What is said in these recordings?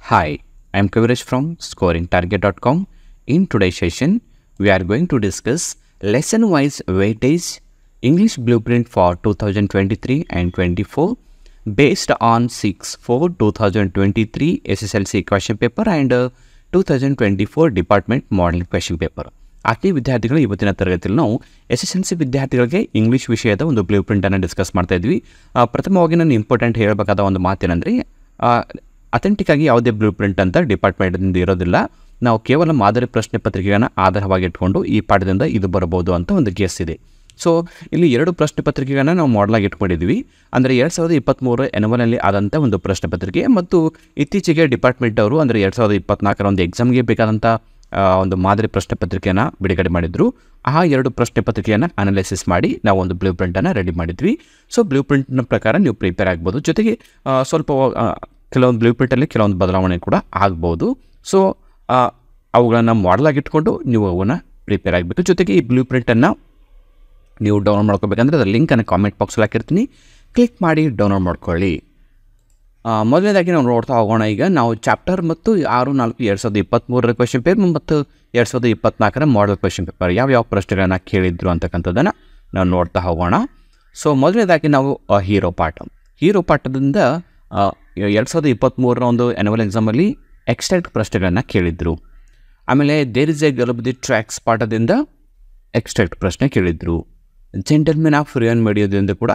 Hi, I am Kaviraj from scoringtarget.com. In today's session, we are going to discuss lesson-wise weightage English blueprint for 2023 and 24 based on 6/4/2023 SSLC question paper and 2024 department model question paper. ಆತ್ಮೀಯ ವಿದ್ಯಾರ್ಥಿಗಳು, ಇವತ್ತಿನ ತರಗತಿಯಲ್ಲಿ ನಾವು SSLC ವಿದ್ಯಾರ್ಥಿಗಳಿಗೆ English ವಿಷಯದ ಒಂದು blue ಪ್ರಿಂಟನ್ನು discuss ಮಾಡ್ತಾ ಇದ್ವಿ. ಪ್ರಥಮವಾಗಿ ನಾನು ಇಂಪಾರ್ಟೆಂಟ್ ಹೇಳಬೇಕಾದ ಒಂದು ಮಾತೇನೆಂದರೆ, ಅಥೆಂಟಿಕ್ ಆಗಿ ಯಾವುದೇ ಬ್ಲೂ ಪ್ರಿಂಟ್ ಅಂತ ಡಿಪಾರ್ಟ್ಮೆಂಟ್ದಿಂದ ಇರೋದಿಲ್ಲ. ನಾವು ಕೇವಲ ಮಾದರಿ ಪ್ರಶ್ನೆ ಪತ್ರಿಕೆಯನ್ನು ಆಧಾರವಾಗಿ ಇಟ್ಕೊಂಡು ಈ ಪಾಠದಿಂದ ಇದು ಬರಬಹುದು ಅಂತ ಒಂದು ಗೆಸ್ ಇದೆ. ಸೊ ಇಲ್ಲಿ 2 ಪ್ರಶ್ನೆ ಪತ್ರಿಕೆಗಳನ್ನು ನಾವು ಮಾಡಲಾಗಿ ಇಟ್ಕೊಂಡಿದ್ವಿ. ಅಂದರೆ 2023 ಎನ್ಯುವಲಲ್ಲಿ ಆದಂಥ ಒಂದು ಪ್ರಶ್ನೆ ಪತ್ರಿಕೆ ಮತ್ತು ಇತ್ತೀಚೆಗೆ ಡಿಪಾರ್ಟ್ಮೆಂಟ್ ಅವರು ಅಂದರೆ 2024 ಒಂದು ಎಕ್ಸಾಮ್ಗೆ ಬೇಕಾದಂಥ ಒಂದು ಮಾದರಿ ಪ್ರಶ್ನೆ ಪತ್ರಿಕೆಯನ್ನು ಬಿಡುಗಡೆ ಮಾಡಿದ್ರು. ಆ 2 ಪ್ರಶ್ನೆ ಪತ್ರಿಕೆಯನ್ನು ಅನಾಲಿಸಿಸ್ ಮಾಡಿ ನಾವು ಒಂದು ಬ್ಲೂ ಪ್ರಿಂಟನ್ನು ರೆಡಿ ಮಾಡಿದ್ವಿ. ಸೊ ಬ್ಲೂ ಪ್ರಿಂಟ್ನ ಪ್ರಕಾರ ನೀವು ಪ್ರಿಪೇರ್ ಆಗ್ಬೋದು. ಜೊತೆಗೆ ಸ್ವಲ್ಪ ಕೆಲವೊಂದು ಬ್ಲೂ ಪ್ರಿಂಟಲ್ಲಿ ಕೆಲವೊಂದು ಬದಲಾವಣೆ ಕೂಡ ಆಗ್ಬೋದು. ಸೊ ಅವುಗಳನ್ನು ಮಾಡಲಾಗಿಟ್ಕೊಂಡು ನೀವು ಅವನ್ನ ಪ್ರಿಪೇರ್ ಆಗಬೇಕು. ಜೊತೆಗೆ ಈ ಬ್ಲೂ ಪ್ರಿಂಟನ್ನು ನೀವು ಡೌನ್ಲೋಡ್ ಮಾಡ್ಕೋಬೇಕಂದ್ರೆ ಅದರ ಲಿಂಕನ್ನು ಕಾಮೆಂಟ್ ಬಾಕ್ಸಲ್ಲಿ ಹಾಕಿರ್ತೀನಿ, ಕ್ಲಿಕ್ ಮಾಡಿ ಡೌನ್ಲೋಡ್ ಮಾಡ್ಕೊಳ್ಳಿ. ಮೊದಲನೇದಾಗಿ ನಾವು ನೋಡ್ತಾ ಹೋಗೋಣ. ಈಗ ನಾವು ಚಾಪ್ಟರ್ ಮತ್ತು 6-4-2023 ಕ್ವೆಶ್ಚನ್ ಪೇಪರ್ ಮತ್ತು 2024 ಮಾಡೆಲ್ ಕ್ವೆಶ್ಚನ್ ಪೇಪರ್ ಯಾವ ಪ್ರಶ್ನೆಗಳನ್ನು ಕೇಳಿದ್ರು ಅಂತಕ್ಕಂಥದ್ದನ್ನು ನಾವು ನೋಡ್ತಾ ಹೋಗೋಣ. ಸೊ ಮೊದಲನೇದಾಗಿ ನಾವು ಹೀರೋ ಪಾಠದಿಂದ 2023 ಒಂದು ಆ್ಯನ್ಯುವಲ್ ಎಕ್ಸಾಮಲ್ಲಿ ಎಕ್ಸ್ಟ್ರಾಕ್ಟ್ ಪ್ರಶ್ನೆಗಳನ್ನು ಕೇಳಿದ್ರು. ಆಮೇಲೆ there is a girl the tracks ಪಾಠದಿಂದ ಎಕ್ಸ್ಟ್ರಾಕ್ಟ್ ಪ್ರಶ್ನೆ ಕೇಳಿದ್ರು. ಜೆಂಟಲ್ಮೆನ್ ಆಫ್ ರಿಯನ್ ಮೀಡಿಯಾದಿಂದ ಕೂಡ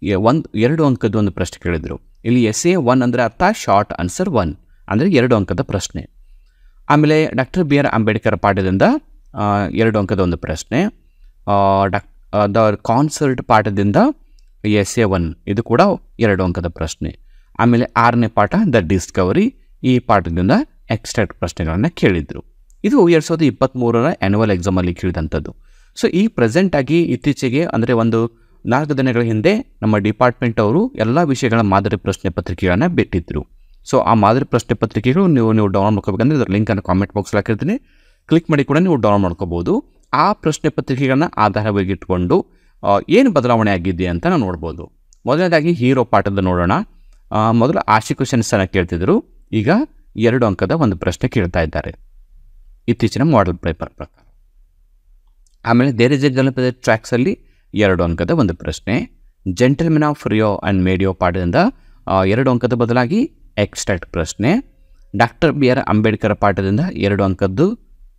2 ಅಂಕದ ಒಂದು ಪ್ರಶ್ನೆ ಕೇಳಿದರು. ಇಲ್ಲಿ SA 1 ಅಂದರೆ ಅರ್ಥ ಶಾರ್ಟ್ ಆನ್ಸರ್ 1 ಅಂದರೆ 2 ಅಂಕದ ಪ್ರಶ್ನೆ. ಆಮೇಲೆ ಡಾಕ್ಟರ್ BR ಅಂಬೇಡ್ಕರ್ ಪಾಠದಿಂದ 2 ಅಂಕದ ಒಂದು ಪ್ರಶ್ನೆ. ದ ಕಾನ್ಸರ್ಟ್ ಪಾಠದಿಂದ SA 1 ಇದು ಕೂಡ 2 ಅಂಕದ ಪ್ರಶ್ನೆ. ಆಮೇಲೆ 6ನೇ ಪಾಠ ದ ಡಿಸ್ಕವರಿ, ಈ ಪಾಠದಿಂದ ಎಕ್ಸ್ಟ್ರಾಕ್ಟ್ ಪ್ರಶ್ನೆಗಳನ್ನು ಕೇಳಿದರು. ಇದು 2023 ಆ್ಯನ್ಯುವಲ್ ಎಕ್ಸಾಮಲ್ಲಿ ಕೇಳಿದಂಥದ್ದು. ಸೊ ಈ ಪ್ರೆಸೆಂಟಾಗಿ ಇತ್ತೀಚೆಗೆ ಅಂದರೆ ಒಂದು 4 ದಿನಗಳ ಹಿಂದೆ ನಮ್ಮ ಡಿಪಾರ್ಟ್ಮೆಂಟ್ ಅವರು ಎಲ್ಲ ವಿಷಯಗಳ ಮಾದರಿ ಪ್ರಶ್ನೆ ಪತ್ರಿಕೆಗಳನ್ನು ಬಿಟ್ಟಿದ್ದರು. ಸೊ ಆ ಮಾದರಿ ಪ್ರಶ್ನೆ ಪತ್ರಿಕೆಗಳು ನೀವು ಡೌನ್ಲೋಡ್ ಮಾಡ್ಕೋಬೇಕಂದ್ರೆ ಇದರ ಲಿಂಕನ್ನು ಕಾಮೆಂಟ್ ಬಾಕ್ಸಲ್ಲಿ ಹಾಕಿರ್ತೀನಿ, ಕ್ಲಿಕ್ ಮಾಡಿ ಕೂಡ ನೀವು ಡೌನ್ಲೋಡ್ ಮಾಡ್ಕೋಬೋದು. ಆ ಪ್ರಶ್ನೆ ಪತ್ರಿಕೆಗಳನ್ನ ಆಧಾರವಾಗಿ ಇಟ್ಕೊಂಡು ಏನು ಬದಲಾವಣೆ ಆಗಿದೆ ಅಂತ ನಾವು ನೋಡ್ಬೋದು. ಮೊದಲನೇದಾಗಿ ಹೀರೋ ಪಾಠದ ನೋಡೋಣ. ಮೊದಲು ಆಶಿ ಕ್ವೆಶನ್ಸನ್ನು ಕೇಳ್ತಿದ್ರು, ಈಗ 2 ಅಂಕದ ಒಂದು ಪ್ರಶ್ನೆ ಕೇಳ್ತಾ ಇದ್ದಾರೆ ಇತ್ತೀಚಿನ ಮಾಡೆಲ್ ಪೇಪರ್ ಪ್ರಕಾರ. ಆಮೇಲೆ there is a girl the ಟ್ರ್ಯಾಕ್ಸಲ್ಲಿ 2 ಅಂಕದ ಒಂದು ಪ್ರಶ್ನೆ. Gentlemen of Rio en Medio ಪಾಠದಿಂದ 2 ಅಂಕದ ಬದಲಾಗಿ ಎಕ್ಸ್ಟ್ರಾಕ್ಟ್ ಪ್ರಶ್ನೆ. ಡಾಕ್ಟರ್ BR ಅಂಬೇಡ್ಕರ್ ಪಾಠದಿಂದ 2 ಅಂಕದ್ದು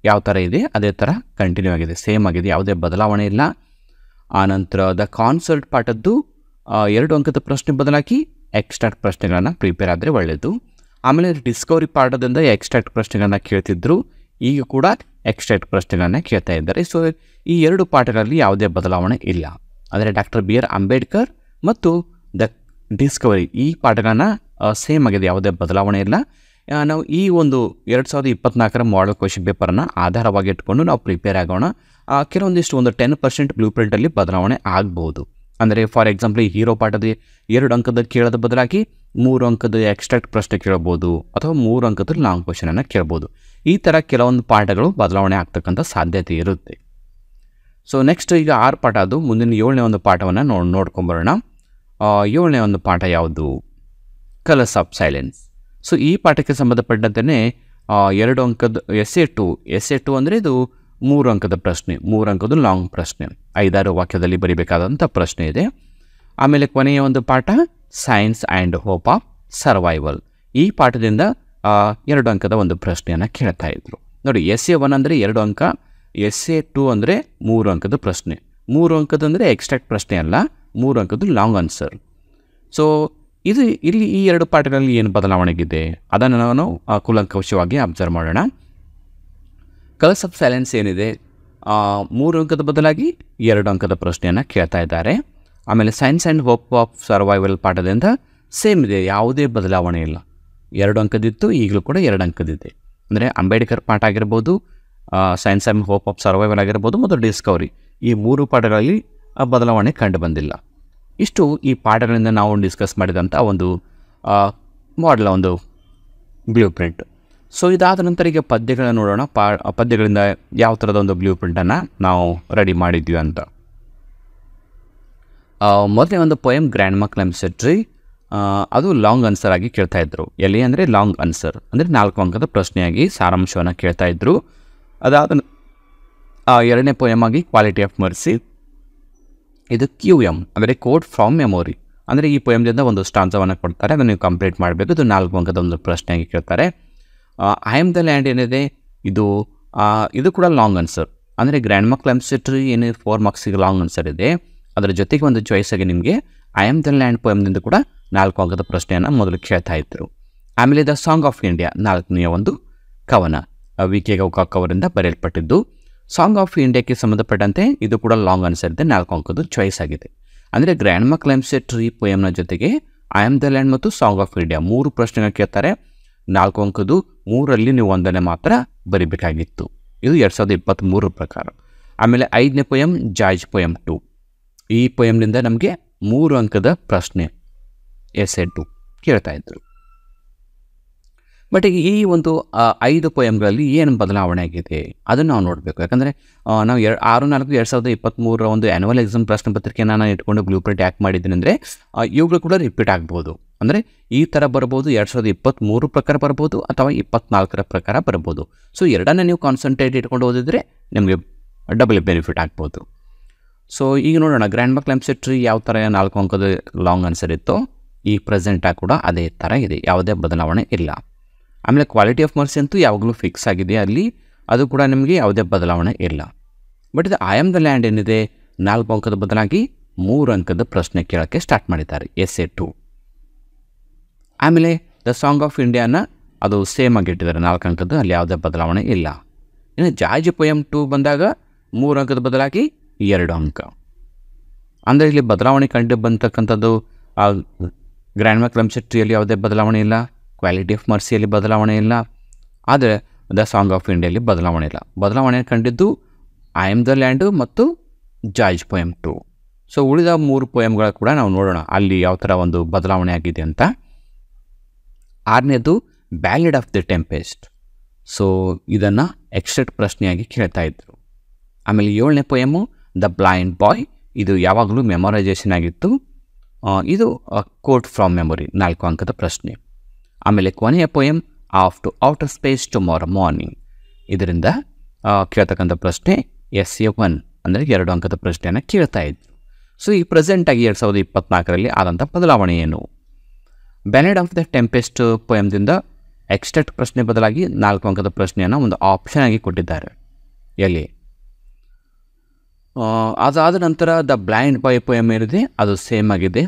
ಯಾವ ಥರ ಇದೆ ಅದೇ ಥರ ಕಂಟಿನ್ಯೂ ಆಗಿದೆ, ಸೇಮ್ ಆಗಿದೆ, ಯಾವುದೇ ಬದಲಾವಣೆ ಇಲ್ಲ. ಆನಂತರ ದ ಕಾನ್ಸರ್ಟ್ ಪಾಠದ್ದು 2 ಅಂಕದ ಪ್ರಶ್ನೆ ಬದಲಾಗಿ ಎಕ್ಸ್ಟ್ರಾಕ್ಟ್ ಪ್ರಶ್ನೆಗಳನ್ನು ಪ್ರಿಪೇರ್ ಆದರೆ ಒಳ್ಳೆಯದು. ಆಮೇಲೆ ಡಿಸ್ಕವರಿ ಪಾಠದಿಂದ ಎಕ್ಸ್ಟ್ರಾಕ್ಟ್ ಪ್ರಶ್ನೆಗಳನ್ನು ಕೇಳ್ತಿದ್ರು, ಈಗ ಕೂಡ ಎಕ್ಸ್ಟ್ರಾಕ್ಟ್ ಪ್ರಶ್ನೆಗಳನ್ನು ಕೇಳ್ತಾ ಇದ್ದಾರೆ. ಸೊ ಈ 2 ಪಾಠಗಳಲ್ಲಿ ಯಾವುದೇ ಬದಲಾವಣೆ ಇಲ್ಲ. ಅಂದರೆ ಡಾಕ್ಟರ್ BR ಅಂಬೇಡ್ಕರ್ ಮತ್ತು ದ ಡಿಸ್ಕವರಿ ಈ ಪಾಠಗಳನ್ನು ಸೇಮ್ ಆಗಿದೆ, ಯಾವುದೇ ಬದಲಾವಣೆ ಇಲ್ಲ. ನಾವು ಈ ಒಂದು 2024 ಮಾಡೆಲ್ ಕ್ವೆಶ್ಚನ್ ಪೇಪರನ್ನು ಆಧಾರವಾಗಿ ಇಟ್ಕೊಂಡು ನಾವು ಪ್ರಿಪೇರ್ ಆಗೋಣ. ಕೆಲವೊಂದಿಷ್ಟು ಒಂದು 10% ಬ್ಲೂ ಪ್ರಿಂಟಲ್ಲಿ ಬದಲಾವಣೆ ಆಗ್ಬೋದು. ಅಂದರೆ ಫಾರ್ ಎಕ್ಸಾಂಪಲ್ ಈ ಹೀರೋ ಪಾಠದ 2 ಅಂಕದ ಕೇಳೋದ ಬದಲಾಗಿ 3 ಅಂಕದ ಎಕ್ಸ್ಟ್ರಾಕ್ಟ್ ಪ್ರಶ್ನೆ ಕೇಳ್ಬೋದು, ಅಥವಾ 3 ಅಂಕದ ಲಾಂಗ್ ಕ್ವೆಶ್ಚನನ್ನು ಕೇಳ್ಬೋದು. ಈ ಥರ ಕೆಲವೊಂದು ಪಾಠಗಳು ಬದಲಾವಣೆ ಆಗ್ತಕ್ಕಂಥ ಸಾಧ್ಯತೆ ಇರುತ್ತೆ. ಸೊ ನೆಕ್ಸ್ಟ್ ಈಗ 6 ಪಾಠ, ಅದು ಮುಂದಿನ 7ನೇ ಒಂದು ಪಾಠವನ್ನು ನೋಡ್ಕೊಂಬರೋಣ. 7ನೇ ಒಂದು ಪಾಠ ಯಾವುದು? Colours of silence. ಸೊ ಈ ಪಾಠಕ್ಕೆ ಸಂಬಂಧಪಟ್ಟಂತೆಯೇ 2 ಅಂಕದ SA 2 ಅಂದರೆ ಇದು 3 ಅಂಕದ ಪ್ರಶ್ನೆ, 3 ಅಂಕದ ಲಾಂಗ್ ಪ್ರಶ್ನೆ, 5-6 ವಾಕ್ಯದಲ್ಲಿ ಬರೀಬೇಕಾದಂಥ ಪ್ರಶ್ನೆ ಇದೆ. ಆಮೇಲೆ ಕೊನೆಯ ಒಂದು ಪಾಠ science and hope of survival. ಈ ಪಾಠದಿಂದ 2 ಅಂಕದ ಒಂದು ಪ್ರಶ್ನೆಯನ್ನು ಕೇಳ್ತಾ ಇದ್ರು. ನೋಡಿ, SA 1 ಅಂದರೆ 2 ಅಂಕ, SA 2 ಅಂದರೆ 3 ಅಂಕದ ಪ್ರಶ್ನೆ. 3 ಅಂಕದಂದರೆ ಎಕ್ಸ್ಟ್ರಾಕ್ಟ್ ಪ್ರಶ್ನೆ ಅಲ್ಲ, 3 ಅಂಕದ್ದು ಲಾಂಗ್ ಆನ್ಸರ್. ಸೊ ಇದು ಇಲ್ಲಿ ಈ 2 ಪಾಠಗಳಲ್ಲಿ ಏನು ಬದಲಾವಣೆಗಿದೆ ಅದನ್ನು ನಾನು ಕೂಲಂಕಷವಾಗಿ ಅಬ್ಸರ್ವ್ ಮಾಡೋಣ. ಕಲರ್ಸ್ ಆಫ್ ಸೈಲೆನ್ಸ್ ಏನಿದೆ, 3 ಅಂಕದ ಬದಲಾಗಿ 2 ಅಂಕದ ಪ್ರಶ್ನೆಯನ್ನು ಕೇಳ್ತಾ ಇದ್ದಾರೆ. ಆಮೇಲೆ science and hope of survival ಪಾಠದಿಂದ ಸೇಮ್ ಇದೆ, ಯಾವುದೇ ಬದಲಾವಣೆ ಇಲ್ಲ. 2 ಅಂಕದಿತ್ತು, ಈಗಲೂ ಕೂಡ 2 ಅಂಕದಿದೆ. ಅಂದರೆ ಅಂಬೇಡ್ಕರ್ ಪಾಠ ಆಗಿರ್ಬೋದು, science and hope of survival ಆಗಿರ್ಬೋದು ಮತ್ತು ಡಿಸ್ಕವರಿ, ಈ 3 ಪಾಠಗಳಲ್ಲಿ ಬದಲಾವಣೆ ಕಂಡು ಬಂದಿಲ್ಲ. ಇಷ್ಟು ಈ ಪಾಠಗಳಿಂದ ನಾವು ಡಿಸ್ಕಸ್ ಮಾಡಿದಂಥ ಒಂದು ಮಾಡೆಲ್ ಒಂದು ಬ್ಲೂ ಪ್ರಿಂಟ್. ಸೊ ಇದಾದ ನಂತರ ಈಗ ಪದ್ಯಗಳನ್ನು ನೋಡೋಣ. ಪದ್ಯಗಳಿಂದ ಯಾವ ಥರದ ಒಂದು ಬ್ಲೂ ಪ್ರಿಂಟನ್ನು ನಾವು ರೆಡಿ ಮಾಡಿದ್ವಿ ಅಂತ. ಮೊದಲೇ ಒಂದು ಪೊಯಮ್ ಗ್ರ್ಯಾಂಡ್ ಮಾ ಕ್ಲೆಮೆನ್ಸೆಟ್ರಿ ಅದು ಲಾಂಗ್ ಆನ್ಸರ್ ಆಗಿ ಕೇಳ್ತಾ ಇದ್ರು. ಎಲ್ಲಿ ಅಂದರೆ ಲಾಂಗ್ ಆನ್ಸರ್ ಅಂದರೆ 4 ಅಂಕದ ಪ್ರಶ್ನೆಯಾಗಿ ಸಾರಾಂಶವನ್ನು ಕೇಳ್ತಾ ಇದ್ರು. ಅದಾದ ಎರಡನೇ ಪೋಯಮ್ ಆಗಿ ಕ್ವಾಲಿಟಿ ಆಫ್ ಮರ್ಸಿ, ಇದು QM ಅಂದರೆ ಕೋಟ್ ಫ್ರಾಮ್ ಮೆಮೊರಿ. ಅಂದರೆ ಈ ಪೋಯಮ್ದಿಂದ ಒಂದು ಸ್ಟಾನ್ಸವನ್ನು ಕೊಡ್ತಾರೆ, ಅದನ್ನು ನೀವು ಕಂಪ್ಲೀಟ್ ಮಾಡಬೇಕು. ಇದು 4 ಅಂಕದ ಒಂದು ಪ್ರಶ್ನೆಯಾಗಿ ಕೇಳ್ತಾರೆ. ಐ ಆಮ್ ದ ಲ್ಯಾಂಡ್ ಏನಿದೆ ಇದು ಕೂಡ ಲಾಂಗ್ ಆನ್ಸರ್. ಅಂದರೆ ಗ್ರ್ಯಾಂಡ್ ಮಾ ಕ್ಲೆಮ್ಸೆಟ್ರಿ ಏನು 4 ಮಾರ್ಕ್ಸಿಗೆ ಲಾಂಗ್ ಆನ್ಸರ್ ಇದೆ, ಅದರ ಜೊತೆಗೆ ಒಂದು ಚಾಯ್ಸ್ ಆಗಿ ನಿಮಗೆ ಐ ಆಮ್ ದ ಲ್ಯಾಂಡ್ ಪೋಯಮ್ನಿಂದ ಕೂಡ 4 ಅಂಕದ ಪ್ರಶ್ನೆಯನ್ನು ಮೊದಲು ಕೇಳ್ತಾ ಇದ್ರು. ಆಮೇಲೆ ದ ಸಾಂಗ್ ಆಫ್ ಇಂಡಿಯಾ 4ನೆಯ ಒಂದು ಕವನ, ವಿ ಕೆ ಗೌಕಾಕ್ ಅವರಿಂದ ಬರೆಯಲ್ಪಟ್ಟಿದ್ದು. ಸಾಂಗ್ ಆಫ್ ಇಂಡಿಯಾಕ್ಕೆ ಸಂಬಂಧಪಟ್ಟಂತೆ ಇದು ಕೂಡ ಲಾಂಗ್ ಆನ್ಸರ್ ಇದೆ, 4 ಅಂಕದ್ದು ಚಾಯ್ಸ್ ಆಗಿದೆ. ಅಂದರೆ ಗ್ರ್ಯಾಂಡ್ ಮಾ ಕ್ಲೆಮ್ಸೆಟ್ರಿ ಪೋಯಮ್ನ ಜೊತೆಗೆ ಐ ಆಮ್ ದ ಲ್ಯಾಂಡ್ ಮತ್ತು ಸಾಂಗ್ ಆಫ್ ಇಂಡಿಯಾ 3 ಪ್ರಶ್ನೆಗಳು ಕೇಳ್ತಾರೆ. 4 ಅಂಕದ್ದು 3ರಲ್ಲಿ ನೀವು ಒಂದನೇ ಮಾತ್ರ ಬರಿಬೇಕಾಗಿತ್ತು. ಇದು 2023 ಪ್ರಕಾರ. ಆಮೇಲೆ 5ನೇ ಪೋಯಮ್ ಜಾರ್ಜ್ ಪೋಯಮ್ 2. ಈ ಪೋಯಮ್ನಿಂದ ನಮಗೆ 3 ಅಂಕದ ಪ್ರಶ್ನೆ ಎಸ್ಸೆ 2 ಕೇಳ್ತಾ ಇದ್ರು. ಬಟ್ ಈ ಒಂದು 5 ಪೋಯಮ್ಗಳಲ್ಲಿ ಏನು ಬದಲಾವಣೆ ಆಗಿದೆ ಅದನ್ನು ನಾವು ನೋಡಬೇಕು. ಯಾಕಂದರೆ ನಾವು 6/4/2023 ಒಂದು ಆ್ಯನ್ಯುವಲ್ ಎಕ್ಸಾಮ್ ಪ್ರಶ್ನೆ ಪತ್ರಿಕೆಯನ್ನು ನಾನು ಇಟ್ಕೊಂಡು ಬ್ಲೂ ಪ್ರಿಂಟ್ ಯಾಕೆ ಮಾಡಿದ್ದೀನಿ ಅಂದರೆ ಇವುಗಳು ಕೂಡ ರಿಪೀಟ್ ಆಗ್ಬೋದು. ಅಂದರೆ ಈ ಥರ ಬರ್ಬೋದು, 2023 ಪ್ರಕಾರ ಬರ್ಬೋದು ಅಥವಾ 24ರ ಪ್ರಕಾರ ಬರ್ಬೋದು. ಸೊ ಎರಡನ್ನೇ ನೀವು ಕಾನ್ಸಂಟ್ರೇಟ್ ಇಟ್ಕೊಂಡು ಓದಿದರೆ ನಿಮಗೆ ಡಬಲ್ ಬೆನಿಫಿಟ್ ಆಗ್ಬೋದು. ಸೊ ಈಗ ನೋಡೋಣ, ಗ್ರ್ಯಾಂಡ್ ಮಾ ಕ್ಲೆಮ್ಸೆಟ್ರಿ ಯಾವ ಥರ 4 ಅಂಕದ ಲಾಂಗ್ ಆನ್ಸರ್ ಇತ್ತೋ ಈ ಪ್ರೆಸೆಂಟಾಗಿ ಕೂಡ ಅದೇ ಥರ ಇದೆ, ಯಾವುದೇ ಬದಲಾವಣೆ ಇಲ್ಲ. ಆಮೇಲೆ ಕ್ವಾಲಿಟಿ ಆಫ್ ಮರ್ಸಿ ಅಂತೂ ಯಾವಾಗಲೂ ಫಿಕ್ಸ್ ಆಗಿದೆ, ಅಲ್ಲಿ ಅದು ಕೂಡ ನಿಮಗೆ ಯಾವುದೇ ಬದಲಾವಣೆ ಇಲ್ಲ. ಬಟ್ ಇದು ಐ ಆಮ್ ದ ಲ್ಯಾಂಡ್ ಏನಿದೆ 4 ಅಂಕದ ಬದಲಾಗಿ 3 ಅಂಕದ ಪ್ರಶ್ನೆ ಕೇಳೋಕ್ಕೆ ಸ್ಟಾರ್ಟ್ ಮಾಡಿದ್ದಾರೆ, ಎಸ್ಸೆ 2. ಆಮೇಲೆ ದ ಸಾಂಗ್ ಆಫ್ ಇಂಡಿಯಾನ ಅದು ಸೇಮ್ ಆಗಿಟ್ಟಿದ್ದಾರೆ 4 ಅಂಕದ್ದು, ಅಲ್ಲಿ ಯಾವುದೇ ಬದಲಾವಣೆ ಇಲ್ಲ. ಇನ್ನು ಜಾರ್ಜ್ ಪೋಯಮ್ 2 ಬಂದಾಗ 3 ಅಂಕದ ಬದಲಾಗಿ 2 ಅಂಕ. ಅಂದರೆ ಇಲ್ಲಿ ಬದಲಾವಣೆ ಕಂಡು ಬಂತಕ್ಕಂಥದ್ದು ಗ್ರ್ಯಾಂಡ್ ಮಾ ಕ್ಲೆಮ್ಸೆಟ್ರಿಯಲ್ಲಿ ಯಾವುದೇ ಬದಲಾವಣೆ ಇಲ್ಲ, ಕ್ವಾಲಿಟಿ ಆಫ್ ಮರ್ಸಿಯಲ್ಲಿ ಬದಲಾವಣೆ ಇಲ್ಲ, ಆದರೆ ದ ಸಾಂಗ್ ಆಫ್ ಇಂಡಿಯಲ್ಲಿ ಬದಲಾವಣೆ ಇಲ್ಲ. ಬದಲಾವಣೆ ಕಂಡಿದ್ದು ಐ ಆಮ್ ದ ಲ್ಯಾಂಡು ಮತ್ತು ಜಾರ್ಜ್ ಪೋಯಮ್ 2. ಸೊ ಉಳಿದ 3 ಪೋಯಮ್ಗಳ ಕೂಡ ನಾವು ನೋಡೋಣ ಅಲ್ಲಿ ಯಾವ ಥರ ಒಂದು ಬದಲಾವಣೆ ಆಗಿದೆ ಅಂತ. 6ನೇದು ballad of the tempest. So ಇದನ್ನು ಎಕ್ಸ್ಟ್ರೆಟ್ ಪ್ರಶ್ನೆಯಾಗಿ ಕೇಳ್ತಾ ಇದ್ರು. ಆಮೇಲೆ 7ನೇ ಪೋಯಮು ದ ಬ್ಲೈಂಡ್ ಬಾಯ್, ಇದು ಯಾವಾಗಲೂ ಮೆಮೊರೈಸೇಷನ್ ಆಗಿತ್ತು. ಇದು ಕೋಟ್ ಫ್ರಾಮ್ ಮೆಮೊರಿ 4 ಅಂಕದ ಪ್ರಶ್ನೆ. ಆಮೇಲೆ ಕೊನೆಯ poem off to outer space tomorrow morning, ಇದರಿಂದ ಕೇಳ್ತಕ್ಕಂಥ ಪ್ರಶ್ನೆ ಎಸ್ಸೆ 1 ಅಂದರೆ 2 ಅಂಕದ ಪ್ರಶ್ನೆಯನ್ನು ಕೇಳ್ತಾ ಇದ್ರು. ಸೊ ಈ ಪ್ರೆಸೆಂಟಾಗಿ 2024ರಲ್ಲಿ ಆದಂಥ ಬದಲಾವಣೆ ಏನು? ಬ್ಯಾಲೆಡ್ ಆಫ್ ದ ಟೆಂಪೆಸ್ಟ್ ಪೋಯಮ್ದಿಂದ ಎಕ್ಸ್ಟ್ರಾಕ್ಟ್ ಪ್ರಶ್ನೆ ಬದಲಾಗಿ 4 ಅಂಕದ ಪ್ರಶ್ನೆಯನ್ನು ಒಂದು ಆಪ್ಷನ್ ಆಗಿ ಕೊಟ್ಟಿದ್ದಾರೆ. ಎಲ್ಲಿ ಅದಾದ ನಂತರ ದ ಬ್ಲೈಂಡ್ ಬಾಯ್ ಪೋಯಮ್ ಏನಿದೆ ಅದು ಸೇಮ್ ಆಗಿದೆ,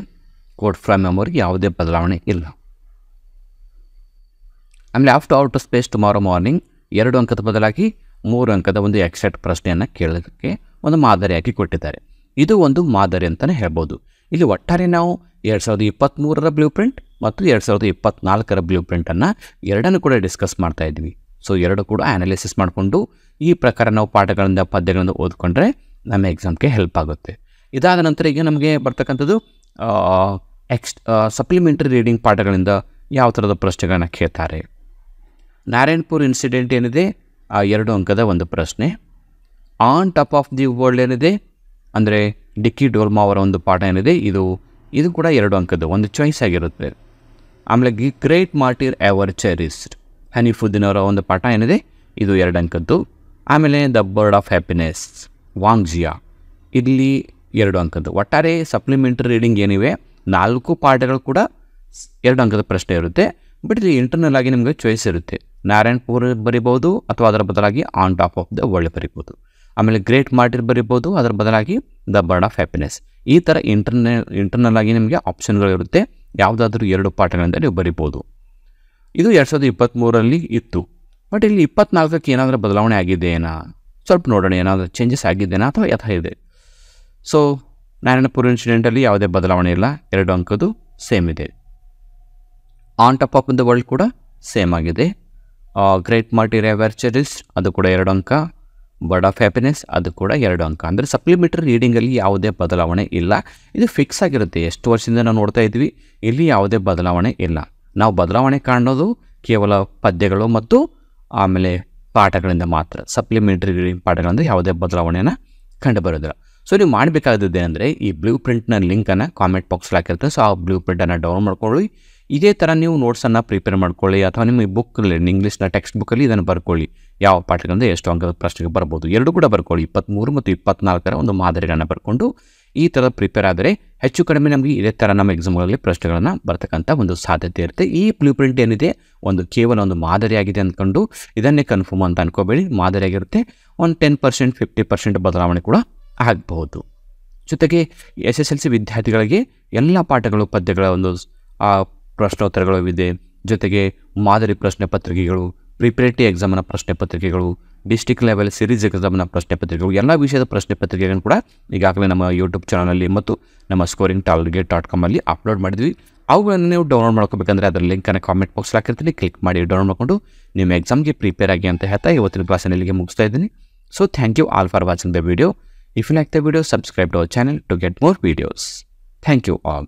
ಕೋಟ್ ಫ್ರಮ್ ಮೆಮೊರಿ, ಯಾವುದೇ ಬದಲಾವಣೆ ಇಲ್ಲ. ಆಮೇಲೆ after outer space tomorrow morning 2 ಅಂಕದ ಬದಲಾಗಿ 3 ಅಂಕದ ಒಂದು ಎಕ್ಸ್ಟ್ರಾಕ್ಟ್ ಪ್ರಶ್ನೆಯನ್ನು ಕೇಳೋದಕ್ಕೆ ಒಂದು ಮಾದರಿಯಾಗಿ ಕೊಟ್ಟಿದ್ದಾರೆ. ಇದು ಒಂದು ಮಾದರಿ ಅಂತಲೇ ಹೇಳ್ಬೋದು. ಇಲ್ಲಿ ಒಟ್ಟಾರೆ ನಾವು 2023ರ ಬ್ಲೂ ಪ್ರಿಂಟ್ ಮತ್ತು 2024ರ ಬ್ಲೂ ಪ್ರಿಂಟನ್ನು ಎರಡನ್ನೂ ಕೂಡ ಡಿಸ್ಕಸ್ ಮಾಡ್ತಾ ಇದ್ವಿ. ಸೊ ಎರಡು ಕೂಡ ಅನಾಲಿಸಿಸ್ ಮಾಡಿಕೊಂಡು ಈ ಪ್ರಕಾರ ನಾವು ಪಾಠಗಳಿಂದ ಪದ್ಯಗಳಿಂದ ಓದ್ಕೊಂಡ್ರೆ ನಮ್ಮ ಎಕ್ಸಾಮ್ಗೆ ಹೆಲ್ಪ್ ಆಗುತ್ತೆ. ಇದಾದ ನಂತರ ಈಗ ನಮಗೆ ಬರ್ತಕ್ಕಂಥದ್ದು ಸಪ್ಲಿಮೆಂಟರಿ ರೀಡಿಂಗ್ ಪಾಠಗಳಿಂದ ಯಾವ ಥರದ ಪ್ರಶ್ನೆಗಳನ್ನ ಕೇಳ್ತಾರೆ. ನಾರಾಯಣಪುರ್ ಇನ್ಸಿಡೆಂಟ್ ಏನಿದೆ 2 ಅಂಕದ ಒಂದು ಪ್ರಶ್ನೆ. On top of the world ಏನಿದೆ ಅಂದರೆ ಡಿಕ್ಕಿ ಡೋಲ್ಮಾ ಅವರ ಒಂದು ಪಾಠ ಏನಿದೆ ಇದು ಕೂಡ 2 ಅಂಕದ್ದು ಒಂದು ಚಾಯ್ಸ್ ಆಗಿರುತ್ತೆ. ಆಮೇಲೆ ಗ್ರೇಟ್ ಮಾರ್ಟಿರ್ ಎವರ್ ಚೆರಿಸ್ಡ್ ಹನಿಫುದ್ದೀನ್ ಅವರ ಒಂದು ಪಾಠ ಏನಿದೆ ಇದು 2 ಅಂಕದ್ದು. ಆಮೇಲೆ the bird of happiness Wang Jia ಇಲ್ಲಿ 2 ಅಂಕದ್ದು. ಒಟ್ಟಾರೆ ಸಪ್ಲಿಮೆಂಟರಿ ರೀಡಿಂಗ್ ಏನಿವೆ 4 ಪಾಠಗಳು ಕೂಡ 2 ಅಂಕದ ಪ್ರಶ್ನೆ ಇರುತ್ತೆ. ಬಟ್ ಇಲ್ಲಿ ಇಂಟರ್ನಲ್ ಆಗಿ ನಿಮಗೆ ಚಾಯ್ಸ್ ಇರುತ್ತೆ, ನಾರಾಯಣಪುರ್ ಬರಿಬೋದು ಅಥವಾ ಅದರ ಬದಲಾಗಿ on top of the world ಬರಿಬೋದು. ಆಮೇಲೆ ಗ್ರೇಟ್ ಮಾರ್ಟಿರ್ ಬರಿಬೋದು, ಅದರ ಬದಲಾಗಿ ದ ಬರ್ಡ್ ಆಫ್ ಹ್ಯಾಪಿನೆಸ್. ಈ ಥರ ಇಂಟರ್ನಲ್ ಆಗಿ ನಿಮಗೆ ಆಪ್ಷನ್ಗಳಿರುತ್ತೆ, ಯಾವುದಾದ್ರೂ 2 ಪಾಠಗಳಿಂದ ನೀವು ಬರಿಬೋದು. ಇದು 2023ರಲ್ಲಿ ಇತ್ತು. ಬಟ್ ಇಲ್ಲಿ 24ಕ್ಕೆ ಏನಾದರೂ ಬದಲಾವಣೆ ಆಗಿದೆಯೇನಾ ಸ್ವಲ್ಪ ನೋಡೋಣ, ಏನಾದರೂ ಚೇಂಜಸ್ ಆಗಿದೆಯಾ ಅಥವಾ ಯಥ ಇದೆ. ಸೊ ನಾರಾಯಣಪುರ ಇನ್ಸಿಡೆಂಟಲ್ಲಿ ಯಾವುದೇ ಬದಲಾವಣೆ ಇಲ್ಲ, 2 ಅಂಕದ್ದು ಸೇಮ್ ಇದೆ. On top of the world ಕೂಡ ಸೇಮ್ ಆಗಿದೆ. ಗ್ರೇಟ್ ಮಾರ್ಟಿರ್ ಎವರ್ ಚೆರಿಸ್ಡ್ ಅದು ಕೂಡ 2 ಅಂಕ. ಬರ್ಡ್ ಆಫ್ ಹ್ಯಾಪಿನೆಸ್ ಅದು ಕೂಡ 2 ಅಂಕ. ಅಂದರೆ ಸಪ್ಲಿಮೆಂಟರಿ ರೀಡಿಂಗಲ್ಲಿ ಯಾವುದೇ ಬದಲಾವಣೆ ಇಲ್ಲ, ಇದು ಫಿಕ್ಸ್ ಆಗಿರುತ್ತೆ. ಎಷ್ಟು ವರ್ಷದಿಂದ ನಾವು ನೋಡ್ತಾ ಇದ್ವಿ, ಇಲ್ಲಿ ಯಾವುದೇ ಬದಲಾವಣೆ ಇಲ್ಲ. ನಾವು ಬದಲಾವಣೆ ಕಾಣೋದು ಕೇವಲ ಪದ್ಯಗಳು ಮತ್ತು ಆಮೇಲೆ ಪಾಠಗಳಿಂದ ಮಾತ್ರ. ಸಪ್ಲಿಮೆಂಟರಿ ರೀಡಿಂಗ್ ಪಾಠಗಳಿಂದ ಯಾವುದೇ ಬದಲಾವಣೆಯನ್ನು ಕಂಡು ಬರೋದಿಲ್ಲ. ಸೊ ನೀವು ಮಾಡಬೇಕಾದದ್ದು ಅಂದರೆ ಈ ಬ್ಲೂ ಪ್ರಿಂಟ್ನ ಲಿಂಕನ್ನು ಕಾಮೆಂಟ್ ಬಾಕ್ಸಲ್ಲಿ ಹಾಕಿರುತ್ತೆ. ಸೊ ಆ ಬ್ಲೂ ಪ್ರಿಂಟನ್ನು ಡೌನ್ಲೋಡ್ ಮಾಡ್ಕೊಳ್ಳಿ. ಇದೇ ಥರ ನೀವು ನೋಟ್ಸನ್ನು ಪ್ರಿಪೇರ್ ಮಾಡ್ಕೊಳ್ಳಿ, ಅಥವಾ ನಿಮ್ಮ ಬುಕ್ಕಲ್ಲಿ ಇಂಗ್ಲೀಷ್ನ ಟೆಕ್ಸ್ಟ್ ಬುಕ್ಕಲ್ಲಿ ಇದನ್ನು ಬರ್ಕೊಳ್ಳಿ. ಯಾವ ಪಾಠಗಳಿಂದ ಎಷ್ಟು ಅಂಕದ ಪ್ರಶ್ನೆಗೆ ಬರ್ಬೋದು, ಎರಡು ಕೂಡ ಬರ್ಕೊಳ್ಳಿ. 23 ಮತ್ತು 24ರ ಒಂದು ಮಾದರಿಗಳನ್ನು ಬರ್ಕೊಂಡು ಈ ಥರ ಪ್ರಿಪೇರ್ ಆದರೆ ಹೆಚ್ಚು ಕಡಿಮೆ ನಮಗೆ ಇದೇ ಥರ ನಮ್ಮ ಎಕ್ಸಾಮ್ಗಳಲ್ಲಿ ಪ್ರಶ್ನೆಗಳನ್ನು ಬರ್ತಕ್ಕಂಥ ಒಂದು ಸಾಧ್ಯತೆ ಇರುತ್ತೆ. ಈ ಬ್ಲೂ ಪ್ರಿಂಟ್ ಏನಿದೆ ಕೇವಲ ಒಂದು ಮಾದರಿಯಾಗಿದೆ ಅಂದ್ಕೊಂಡು ಇದನ್ನೇ ಕನ್ಫರ್ಮ್ ಅಂತ ಅನ್ಕೋಬೇಡಿ. ಮಾದರಿಯಾಗಿರುತ್ತೆ. ಒಂದು 10% 50% ಬದಲಾವಣೆ ಕೂಡ ಆಗಬಹುದು. ಜೊತೆಗೆ SSLC ವಿದ್ಯಾರ್ಥಿಗಳಿಗೆ ಎಲ್ಲ ಪಾಠಗಳು, ಪದ್ಯಗಳ ಒಂದು ಪ್ರಶ್ನೋತ್ತರಗಳು ಇದೆ. ಜೊತೆಗೆ ಮಾದರಿ ಪ್ರಶ್ನೆ ಪತ್ರಿಕೆಗಳು, ಪ್ರಿಪರೇಟರಿ ಎಕ್ಸಾಮ್ನ ಪ್ರಶ್ನೆ ಪತ್ರಿಕೆಗಳು, ಡಿಸ್ಟಿಕ್ ಲೆವೆಲ್ ಸಿರೀಸ್ ಎಕ್ಸಾಮ್ನ ಪ್ರಶ್ನೆ ಪತ್ರಿಕೆಗಳು, ಎಲ್ಲ ವಿಷಯದ ಪ್ರಶ್ನೆ ಪತ್ರಿಕೆಗಳನ್ನು ಕೂಡ ಈಗಾಗಲೇ ನಮ್ಮ ಯೂಟ್ಯೂಬ್ ಚಾನಲಲ್ಲಿ ಮತ್ತು ನಮ್ಮ scoringtarget.com ಅಲ್ಲಿ ಅಪ್ಲೋಡ್ ಮಾಡಿದ್ವಿ. ಅವುಗಳನ್ನು ನೀವು ಡೌನ್ಲೋಡ್ ಮಾಡ್ಕೋಬೇಕಂದ್ರೆ ಅದರ ಲಿಂಕನ್ನು ಕಾಮೆಂಟ್ ಬಾಕ್ಸಲ್ಲಿ ಹಾಕಿರ್ತೀನಿ. ಕ್ಲಿಕ್ ಮಾಡಿ ಡೌನ್ಲೋಡ್ ಮಾಡಿಕೊಂಡು ನಿಮ್ಮ ಎಕ್ಸಾಮ್ಗೆ ಪ್ರಿಪೇರ್ ಆಗಿ ಅಂತ ಹೇಳ್ತಾ ಇವತ್ತಿನ ಕ್ಲಾಸನ್ನು ಇಲ್ಲಿಗೆ ಮುಗಿಸ್ತಾ ಇದ್ದೀನಿ. So thank you all for watching the video. If you like the video, subscribe to our channel to get more videos. Thank you all.